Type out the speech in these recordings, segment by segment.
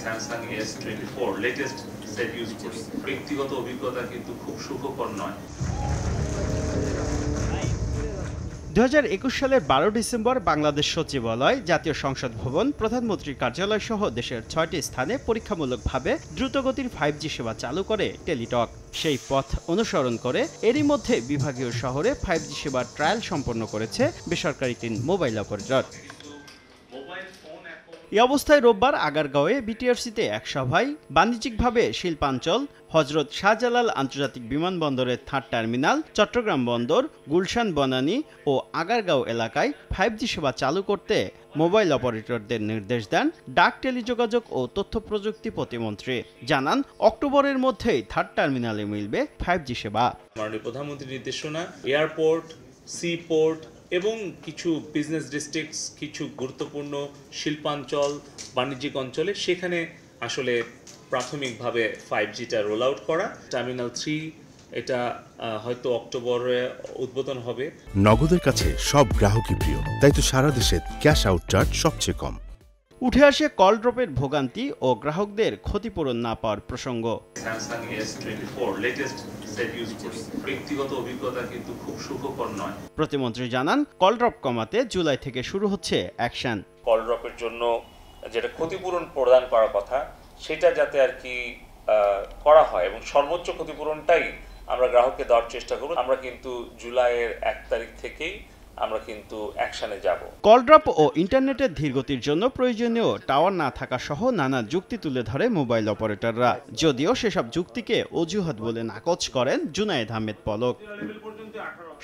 Samsung S24 latest set use করি। ব্যক্তিগত অভিজ্ঞতা কিন্তু খুব সুখকর নয়। 2021 সালের 12 ডিসেম্বর বাংলাদেশ সচিবালয়, জাতীয় সংসদ ভবন, প্রধানমন্ত্রীর কার্যালয় সহ দেশের 6টি স্থানে পরীক্ষামূলকভাবে দ্রুতগতির 5G সেবা চালু করে টেলিটক। সেই পথ অনুসরণ করে এরই মধ্যে বিভাগীয় শহরে 5G সেবার ট্রায়াল সম্পন্ন করেছে বেসরকারি 3 মোবাইল অপারেটর। এই অবস্থায় রোববার আগারগাঁওয়ে বিটিআরসিতে এক সভায় বাণিজ্যিকভাবে শিল্পাঞ্চল, হজরত শাহজালাল আন্তর্জাতিক বিমানবন্দরের 3rd টার্মিনাল, চট্টগ্রাম বন্দর, গুলশান বনানী ও আগারগাঁও এলাকায় 5G সেবা চালু করতে মোবাইল অপারেটরদের নির্দেশ দেন ডাক, টেলিযোগাযোগ ও তথ্য প্রযুক্তি প্রতিমন্ত্রী। জানান, অক্টোবরের মধ্যেই 3rd টার্মিনালে মিলবে 5G সেবা। মাননীয় প্রধানমন্ত্রীর নির্দেশনা, এয়ারপোর্ট, সি পোর্ট এবং কিছু বিজনেস ডিস্ট্রিক্টস, কিছু গুরুত্বপূর্ণ শিল্পাঞ্চল, বাণিজ্যিক অঞ্চলে সেখানে আসলে প্রাথমিকভাবে 5Gটা রোল আউট করা। টার্মিনাল 3 এটা হয়তো অক্টোবরে উদ্বোধন হবে। নগদের কাছে সব গ্রাহকই প্রিয়, তাই তো সারা দেশে ক্যাশ আউট চার্জ সবচেয়ে কম। উঠে আসে কল ড্রপের ভোগান্তি ও গ্রাহকদের ক্ষতিপূরণ না পাওয়ার প্রসঙ্গ। Samsung S24 latest set use করি। ব্যক্তিগত অভিজ্ঞতা কিন্তু খুব সুখকর নয়। প্রতিমন্ত্রী জানান, কল ড্রপ কমাতে জুলাই থেকে শুরু হচ্ছে অ্যাকশন। কল ড্রপের জন্য যেটা ক্ষতিপূরণ প্রদান করার কথা সেটা যাতে আর কি করা হয় এবং সর্বোচ্চ ক্ষতিপূরণটাই আমরা গ্রাহককে দেওয়ার চেষ্টা করব। আমরা কিন্তু জুলাইয়ের 1 তারিখ থেকেই আমরা কিন্তু অ্যাকশনে যাব। কল ড্রপ ও ইন্টারনেটের ধীরগতির জন্য প্রয়োজনীয় টাওয়ার না থাকা সহ নানা যুক্তি তুলে ধরে মোবাইল অপারেটররা। যদিও সেসব যুক্তিকে অজুহাত বলে নাকচ করেন জুনায়েদ আহমেদ পলক।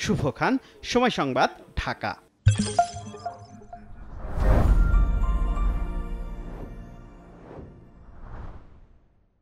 শুভ খান, সময় সংবাদ, ঢাকা।